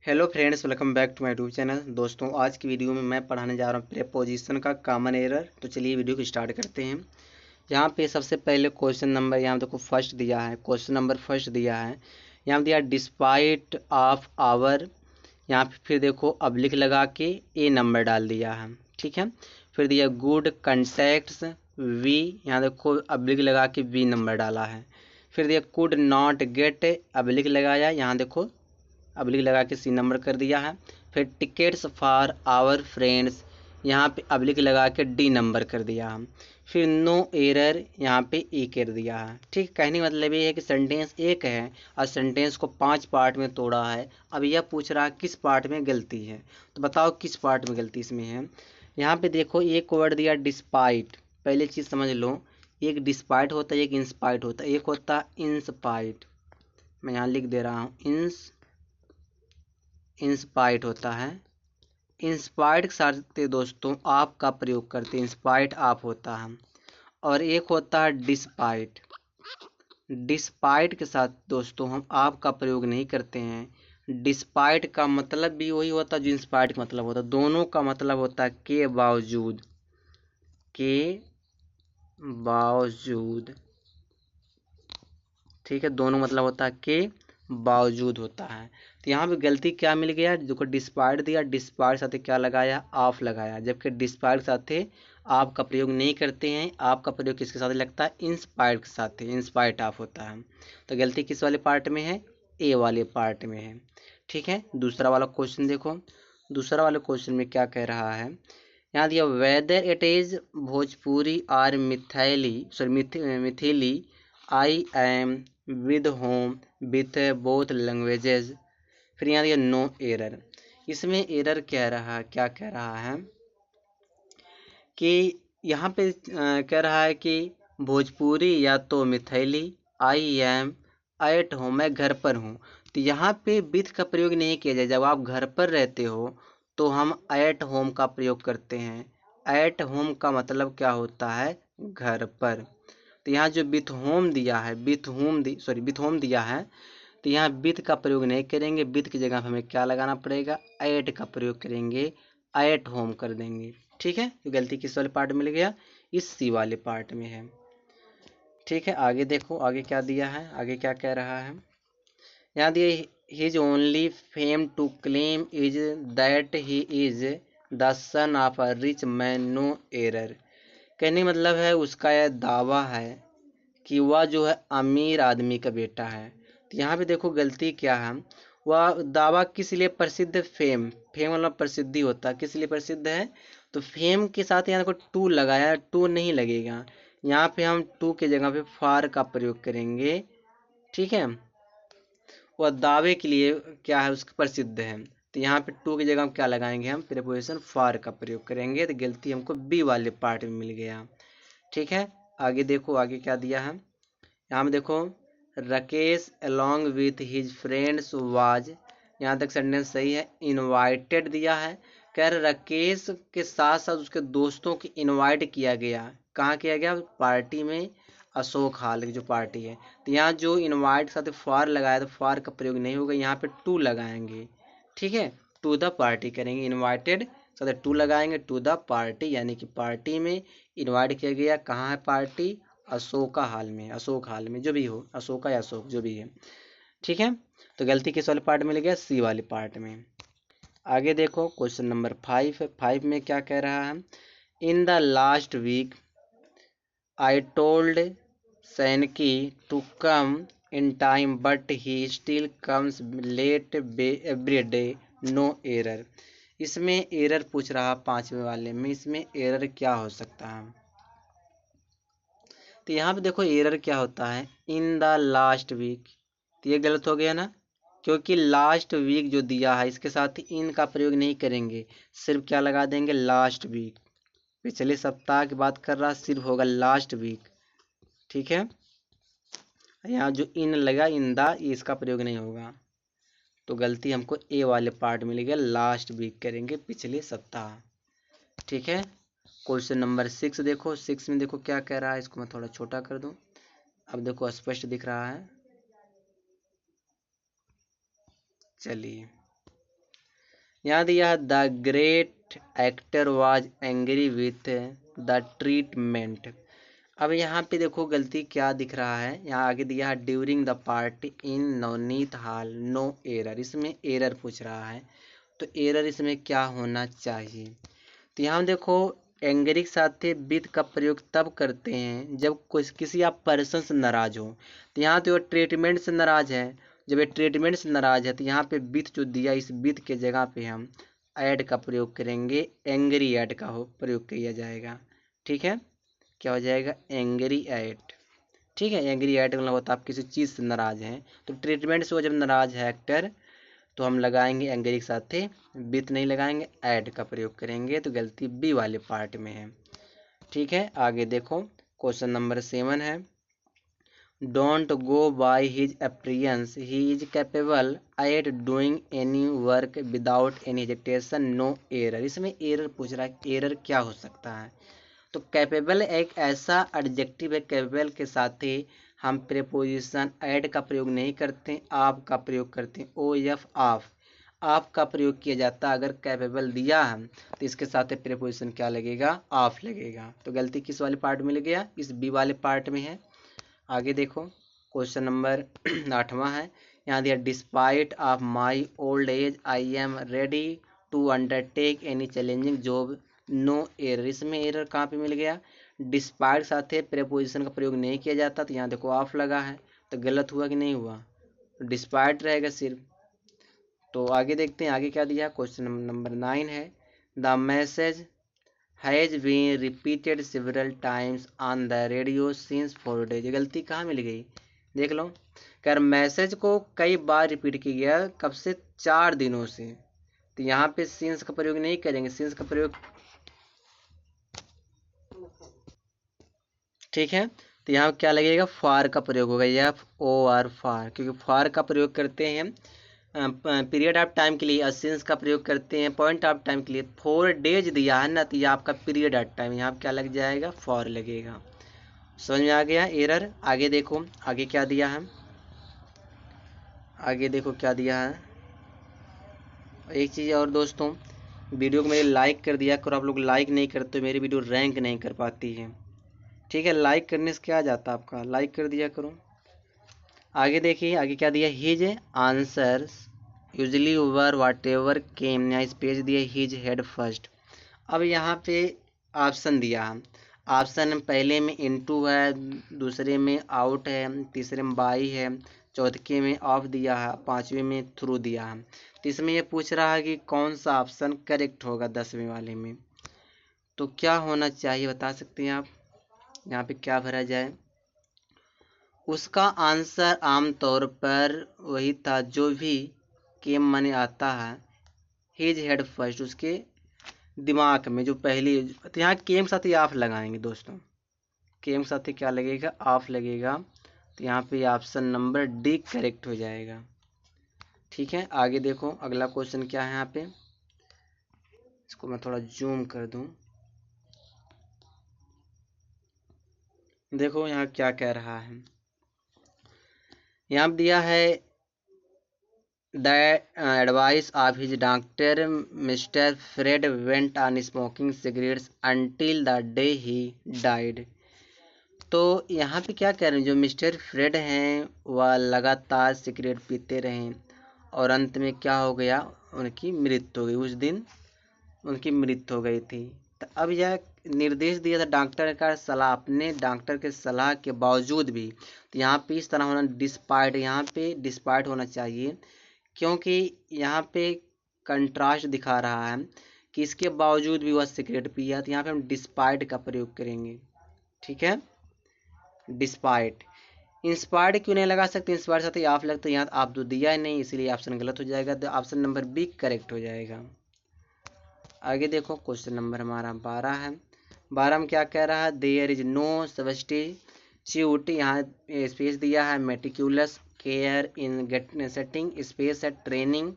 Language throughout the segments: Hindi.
Hello friends, welcome back to my YouTube channel. दोस्तों, आज की वीडियो में मैं पढ़ाने जा रहा हूँ प्रीपोजिशन का कॉमन एरर। तो चलिए वीडियो को स्टार्ट करते हैं। यहाँ पे सबसे पहले क्वेश्चन नंबर, यहाँ देखो फर्स्ट दिया है, क्वेश्चन नंबर फर्स्ट दिया है। यहाँ दिया डिस्पाइट ऑफ आवर, यहाँ पे फिर देखो अब्लिक लगा के ए नंबर डाल दिया है, ठीक है। फिर दिया गुड कंटैक्ट्स वी, यहाँ देखो अब्लिक लगा के वी नंबर डाला है। फिर दिया कुड नॉट गेट, अब्लिक लगाया, यहाँ देखो अब्लिक लगा के सी नंबर कर दिया है। फिर टिकट्स फॉर आवर फ्रेंड्स, यहाँ पे अब्लिक लगा के डी नंबर कर दिया है। फिर नो एरर, यहाँ पे ई कर दिया है। ठीक, कहने का मतलब ये है कि सेंटेंस एक है और सेंटेंस को 5 पार्ट में तोड़ा है। अब यह पूछ रहा है किस पार्ट में गलती है, तो बताओ किस पार्ट में गलती इसमें है। यहाँ पे देखो एक वर्ड दिया डिस्पाइट, पहले चीज़ समझ लो। एक डिस्पाइट होता है, एक इंस्पाइट होता है, एक होता है इंस्पाइट। मैं यहाँ लिख दे रहा हूँ, इंस्पाइट होता है। इंस्पाइट के साथ दोस्तों आप का प्रयोग करते हैं, इंस्पाइट आप होता है। और एक होता है डिस्पाइट। डिस्पाइट के साथ दोस्तों हम आप का प्रयोग नहीं करते हैं। डिस्पाइट का मतलब भी वही होता है जो इंस्पाइट का मतलब होता है। दोनों का मतलब होता है के बावजूद, के बावजूद। ठीक है, दोनों मतलब होता है के बावजूद होता है। तो यहाँ पे गलती क्या मिल गया, जो को डिस्पाइट दिया, डिस्पाइट साथ क्या लगाया, ऑफ लगाया, जबकि डिस्पाइट साथ आप का प्रयोग नहीं करते हैं। आप का प्रयोग किसके साथ लगता है, इंस्पाइट के साथ, इंस्पाइट ऑफ होता है। तो गलती किस वाले पार्ट में है, ए वाले पार्ट में है। ठीक है, दूसरा वाला क्वेश्चन देखो। दूसरा वाले क्वेश्चन में क्या कह रहा है, यहाँ दिया वेदर इट इज भोजपुरी और Maithili I am with home with both languages. फिर यहाँ दिया नो एरर। इसमें एरर क्या कह रहा है कि यहाँ पे कह रहा है कि भोजपुरी या तो मिथैली, आई एम एट होम, मैं घर पर हूँ। तो यहाँ पे विथ का प्रयोग नहीं किया जाए। जब आप घर पर रहते हो तो हम एट होम का प्रयोग करते हैं। एट होम का मतलब क्या होता है, घर पर। तो यहाँ जो विथ होम दिया है, विथ होम दिया है, तो यहाँ विथ का प्रयोग नहीं करेंगे। विथ की जगह हमें क्या लगाना पड़ेगा, एट का प्रयोग करेंगे, एट होम कर देंगे। ठीक है, तो गलती किस वाले पार्ट में मिल गया, इस सी वाले पार्ट में है। ठीक है, आगे देखो आगे क्या दिया है, आगे क्या कह रहा है। यहाँ दिए his only fame to claim is that he is the son of a rich man, no error. कहने का मतलब है उसका यह दावा है कि वह जो है अमीर आदमी का बेटा है। तो यहाँ पे देखो गलती क्या है, वह दावा किस लिए प्रसिद्ध, फेम, फेम मतलब प्रसिद्धि होता है, किस लिए प्रसिद्ध है। तो फेम के साथ यहाँ देखो टू लगाया, टू नहीं लगेगा। यहाँ पे हम टू के जगह पे फार का प्रयोग करेंगे। ठीक है, वह दावे के लिए क्या है, उसका प्रसिद्ध है। तो यहाँ पे टू की जगह हम क्या लगाएंगे, हम प्रीपोजिशन फार का प्रयोग करेंगे। तो गलती हमको बी वाले पार्ट में मिल गया। ठीक है, आगे देखो आगे क्या दिया है। यहाँ में देखो Rakesh along with his friends was, यहाँ तक सेंटेंस सही है। इनवाइटेड दिया है, कह रहे राकेश के साथ साथ उसके दोस्तों को इनवाइट किया गया। कहाँ किया गया, पार्टी में, अशोक हाल की जो पार्टी है। तो यहाँ जो इनवाइट साथ फॉर लगाया, तो फॉर का प्रयोग नहीं होगा, यहाँ पे टू लगाएंगे। ठीक है, टू द पार्टी करेंगे, इनवाइटेड साथ टू लगाएंगे, टू द पार्टी, यानी कि पार्टी में इनवाइट किया गया। कहाँ है पार्टी, अशोका हाल में, अशोक हाल में, जो भी हो, अशोका या अशोक जो भी है। ठीक है, तो गलती किस वाले पार्ट में मिल गया, सी वाले पार्ट में। आगे देखो क्वेश्चन नंबर 5। 5 में क्या कह रहा है, in the last week I told Sanky to come in time but he still comes late every day, no error. इसमें एरर पूछ रहा 5वें वाले में, इसमें एरर क्या हो सकता है। तो यहाँ पे देखो एरर क्या होता है, इन द लास्ट वीक। तो ये गलत हो गया ना, क्योंकि लास्ट वीक जो दिया है इसके साथ इन का प्रयोग नहीं करेंगे, सिर्फ क्या लगा देंगे, लास्ट वीक। पिछले सप्ताह की बात कर रहा, सिर्फ होगा लास्ट वीक। ठीक है, यहाँ जो इन लगा, इन द, इसका प्रयोग नहीं होगा। तो गलती हमको ए वाले पार्ट में मिल गया, लास्ट वीक करेंगे, पिछले सप्ताह। ठीक है, क्वेश्चन नंबर 6 देखो। 6 में देखो क्या कह रहा है, इसको मैं थोड़ा छोटा कर दूं, अब देखो स्पष्ट दिख रहा है। चलिए, यहाँ दिया the great actor was angry with the treatment. अब यहाँ पे देखो गलती क्या दिख रहा है, यहाँ आगे दिया है during the party in Navneet hall no error, इसमें एरर पूछ रहा है, तो एरर इसमें क्या होना चाहिए। तो यहाँ देखो एंग्री के साथ विथ का प्रयोग तब करते हैं जब कुछ किसी आप पर्सन से नाराज हो। तो यहाँ तो ट्रीटमेंट से नाराज है, जब ये ट्रीटमेंट से नाराज है तो यहाँ पे विथ जो दिया, इस विथ के जगह पे हम ऐड का प्रयोग करेंगे, एंग्री ऐड का हो प्रयोग किया जाएगा। ठीक है, क्या हो जाएगा, एंग्री एट। ठीक है, एंग्री एट मतलब होता है आप किसी चीज़ से नाराज हैं, तो ट्रीटमेंट से वो जब नाराज है एक्टर तो हम लगाएंगे एंग्री के साथ, विथ नहीं लगाएंगे, ऐड का प्रयोग करेंगे, तो गलती बी वाले पार्ट में है। ठीक है, आगे देखो क्वेश्चन नंबर 7 है, don't go by his appearance he is capable at doing any work without any hesitation no error. इसमें एरर पूछ रहा है, एरर क्या हो सकता है। तो कैपेबल एक ऐसा एडजेक्टिव है, कैपेबल के साथ ही हम प्रीपोजिशन ऐड का प्रयोग नहीं करते, आप का प्रयोग करते हैं, ओ एफ ऑफ, आप का प्रयोग किया जाता है। अगर कैपेबल दिया है तो इसके साथ प्रीपोजिशन क्या लगेगा, ऑफ लगेगा। तो गलती किस वाले पार्ट में लग गया, इस बी वाले पार्ट में है। आगे देखो क्वेश्चन नंबर 8वां है, यहाँ दिया despite of my old age I am ready to undertake any challenging job no error. इसमें एरर कहाँ पे मिल गया, डिस्पाइट साथ है प्रीपोजिशन का प्रयोग नहीं किया जाता, तो यहाँ देखो ऑफ लगा है, तो गलत हुआ कि नहीं हुआ, डिस्पाइट रहेगा सिर्फ। तो आगे देखते हैं आगे क्या दिया, क्वेश्चन नंबर 9 है, the message has been repeated several times on the radio since 4 days। गलती कहाँ मिल गई, देख लो, कर मैसेज को कई बार रिपीट किया गया, कब से, 4 दिनों से। तो यहाँ पे सिंस का प्रयोग नहीं करेंगे, सिंस का प्रयोग, ठीक है, तो यहाँ क्या लगेगा, फार का प्रयोग होगा, एफ ओ आर फार, क्योंकि फार का प्रयोग करते हैं पीरियड ऑफ टाइम के लिए, और सिंस का प्रयोग करते हैं पॉइंट ऑफ टाइम के लिए। 4 days दिया है ना, तो ये आपका पीरियड ऑफ टाइम, यहाँ क्या लग जाएगा, फॉर लगेगा। समझ में आ गया एरर। आगे देखो आगे क्या दिया है, आगे देखो क्या दिया है। एक चीज़ और दोस्तों, वीडियो को मेरे लाइक कर दिया करो, आप लोग लाइक नहीं करते मेरी वीडियो रैंक नहीं कर पाती है। ठीक है, लाइक करने से क्या जाता है आपका, लाइक कर दिया करो। आगे देखिए आगे क्या दिया, हिज आंसर्स यूजली वर वाट एवर केम, यहाँ स्पेस दिया हिज हेड फर्स्ट। अब यहाँ पे ऑप्शन दिया है, ऑप्शन पहले में इनटू है, दूसरे में आउट है, तीसरे में बाई है, चौथे में ऑफ दिया है, पांचवें में थ्रू दिया है। तो इसमें ये पूछ रहा है कि कौन सा ऑप्शन करेक्ट होगा 10वें वाले में, तो क्या होना चाहिए बता सकते हैं आप, यहाँ पे क्या भरा जाए। उसका आंसर आमतौर पर वही था जो भी केम माने आता है, हिज हेड फर्स्ट, उसके दिमाग में जो पहली, तो यहाँ केम के साथ ही ऑफ लगाएंगे दोस्तों, केम के साथ ही क्या लगेगा, ऑफ लगेगा। तो यहाँ पे ऑप्शन नंबर डी करेक्ट हो जाएगा। ठीक है, आगे देखो अगला क्वेश्चन क्या है, यहाँ पे इसको मैं थोड़ा जूम कर दूं, देखो यहाँ क्या कह रहा है, यहाँ दिया है the advice of his doctor Mister Fred went on smoking cigarettes until the day he died. तो यहाँ पे क्या कह रहे हैं, जो मिस्टर फ्रेड हैं वह लगातार सिगरेट पीते रहे और अंत में क्या हो गया, उनकी मृत्यु हो गई, उस दिन उनकी मृत्यु हो गई थी। तो अब यह निर्देश दिया था डॉक्टर का सलाह, अपने डॉक्टर के सलाह के बावजूद भी, तो यहाँ पे इस तरह होना डिस्पाइट, यहाँ पे डिस्पाइट होना चाहिए, क्योंकि यहाँ पे कंट्रास्ट दिखा रहा है कि इसके बावजूद भी वह सिगरेट पिया, तो यहाँ पे हम डिस्पाइट का प्रयोग करेंगे। ठीक है, डिस्पाइट, इंस्पायर्ड क्यों नहीं लगा सकते, इंस्पायर्ड साथ ही आप लगता है, यहाँ आप तो दिया ही नहीं, इसलिए ऑप्शन गलत हो जाएगा, तो ऑप्शन नंबर बी करेक्ट हो जाएगा। आगे देखो क्वेश्चन नंबर हमारा 12 है, 12 में क्या कह रहा है, देयर इज नो सब्स्टिट्यूट, यहाँ स्पेस दिया है meticulous care in setting space है ट्रेनिंग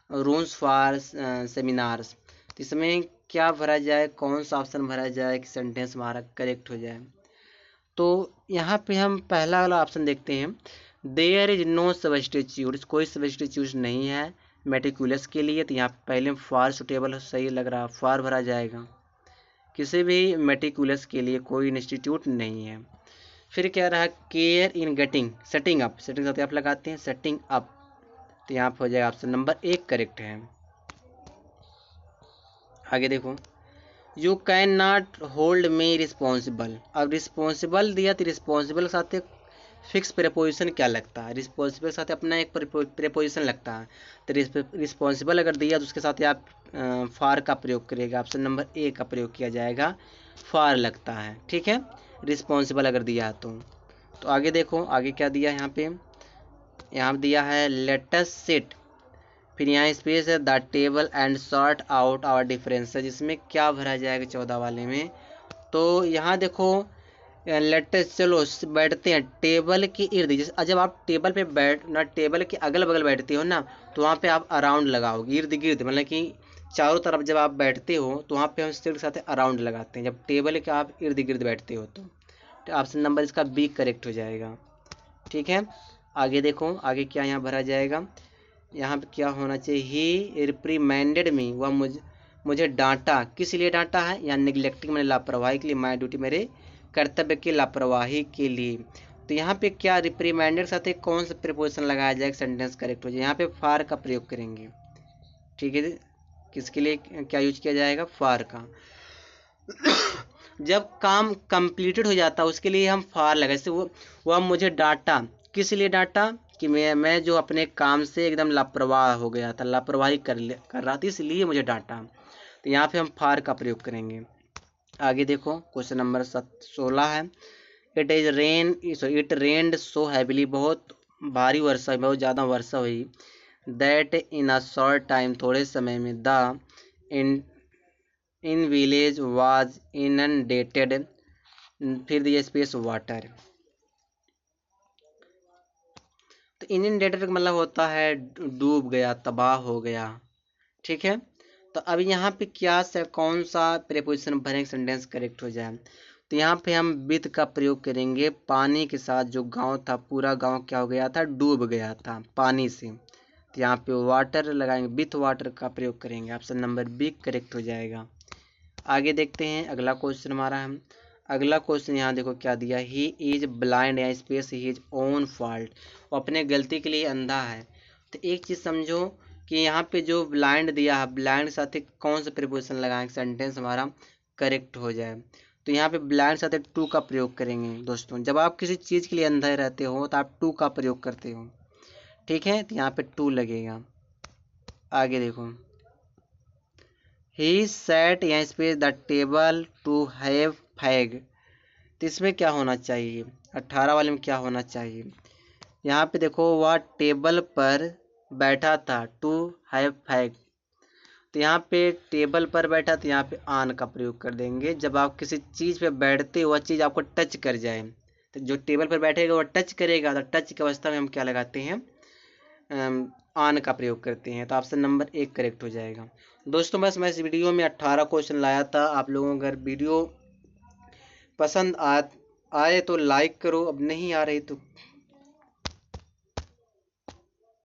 रूम्स फॉर सेमिनार्स। तो इसमें क्या भरा जाए, कौन सा ऑप्शन भरा जाए कि सेंटेंस हमारा करेक्ट हो जाए। तो यहाँ पे हम पहला वाला ऑप्शन देखते हैं, देयर इज नो सब्स्टिट्यूट, कोई सब्स्टिट्यूट नहीं है, मेटिकुलस के लिए, तो यहाँ पहले फॉर सुटेबल सही लग रहा, फॉर भरा जाएगा। किसी भी मेटिकुलस के लिए कोई इंस्टीट्यूट नहीं है। फिर क्या रहा, care in getting setting up, setting साथ आप लगाते हैं सेटिंग अप, तो यहाँ पर हो जाएगा ऑप्शन नंबर 1 करेक्ट है। आगे देखो, you can not hold me responsible. अब रिस्पॉन्सिबल दिया तो रिस्पॉन्सिबल के साथ एक फिक्स प्रेपोजिशन क्या लगता है, रिस्पॉन्सिबल के साथ अपना एक प्रेपोजिशन लगता है, तो रिस्पॉन्सिबल अगर दिया तो उसके साथ आप फॉर का प्रयोग करिएगा, ऑप्शन नंबर 1 का प्रयोग किया जाएगा, फॉर लगता है। ठीक है, रिस्पॉन्सिबल अगर दिया तो आगे देखो, आगे क्या दिया यहाँ पे, यहाँ दिया है लेटस सिट, फिर यहाँ स्पेस है the table and sort out our differences, जिसमें क्या भरा जाएगा 14 वाले में। तो यहाँ देखो लेटेस्ट, चलो बैठते हैं टेबल के इर्द, जैसे जब आप टेबल पे बैठ ना, टेबल के अगल बगल बैठते हो ना, तो वहाँ पे आप अराउंड लगाओगे, इर्द गिर्द, मतलब कि चारों तरफ जब आप बैठते हो तो वहाँ पे हम सिर के साथ अराउंड लगाते हैं, जब टेबल के आप इर्द गिर्द बैठते हो तो ऑप्शन नंबर इसका बी करेक्ट हो जाएगा। ठीक है, आगे देखो, आगे क्या यहाँ भरा जाएगा, यहाँ पे क्या होना चाहिए, ही रिप्रीमेंडेड मी, वह मुझे डांटा, किस लिए डांटा है, या निगलेक्टिंग मैंने लापरवाही के लिए, माई ड्यूटी मेरे कर्तव्य की लापरवाही के लिए। तो यहाँ पे क्या रिप्रीमेंडेड के साथ एक कौन सा प्रीपोजिशन लगाया जाएगा, सेंटेंस करेक्ट हो जाए, यहाँ पे फार का प्रयोग करेंगे। ठीक है, किसके लिए क्या यूज किया जाएगा, फार का। जब काम कंप्लीटेड हो जाता है उसके लिए हम फार लगाए, जैसे वह मुझे डांटा, किस लिए डांटा, कि मैं जो अपने काम से एकदम लापरवाह हो गया था, लापरवाही कर रहा था, इसलिए मुझे डांटा, तो यहाँ पे हम फार का प्रयोग करेंगे। आगे देखो, क्वेश्चन नंबर 16 है, इट रेन्ड सो हैविली, बहुत भारी वर्षा, बहुत ज़्यादा वर्षा हुई, that in a short time, थोड़े समय में, the in village was inundated, फिर दिया स्पेस वाटर, तो इनंडेटेड का मतलब होता है डूब गया, तबाह हो गया। ठीक है, तो अब यहाँ पे क्या से कौन सा प्रेपोजिशन भरेंगे, सेंटेंस करेक्ट हो जाए, तो यहाँ पे हम विद का प्रयोग करेंगे, पानी के साथ जो गांव था, पूरा गांव क्या हो गया था, डूब गया था पानी से, तो यहाँ पे वाटर लगाएंगे, विथ वाटर का प्रयोग करेंगे, ऑप्शन नंबर बी करेक्ट हो जाएगा। आगे देखते हैं अगला क्वेश्चन हमारा, हम अगला क्वेश्चन यहाँ देखो क्या दिया, ही इज ब्लाइंड, या space he is own fault, वो अपने गलती के लिए अंधा है। तो एक चीज़ समझो कि यहाँ पे जो ब्लाइंड दिया है, ब्लाइंड के साथ कौन सा प्रीपोजिशन लगाएंगे, सेंटेंस हमारा करेक्ट हो जाए, तो यहाँ पे ब्लाइंड साथ टू का प्रयोग करेंगे। दोस्तों, जब आप किसी चीज़ के लिए अंधे रहते हो तो आप टू का प्रयोग करते हो। ठीक है, तो यहाँ पे टू लगेगा। आगे देखो, ही सैट, यहाँ space the table to have fag, तो इसमें क्या होना चाहिए, 18 वाले में क्या होना चाहिए, यहाँ पे देखो वह टेबल पर बैठा था, टू हैव फैग, तो यहाँ पे टेबल पर बैठा, तो यहाँ पे आन का प्रयोग कर देंगे। जब आप किसी चीज़ पे बैठते वह चीज़ आपको टच कर जाए, तो जो टेबल पर बैठेगा वह टच करेगा, तो टच की अवस्था में हम क्या लगाते हैं, आन का प्रयोग करते हैं, तो ऑप्शन नंबर 1 करेक्ट हो जाएगा। दोस्तों, बस मैं इस वीडियो में 18 क्वेश्चन लाया था। आप लोगों को अगर वीडियो पसंद आए तो लाइक करो, अब नहीं आ रही तो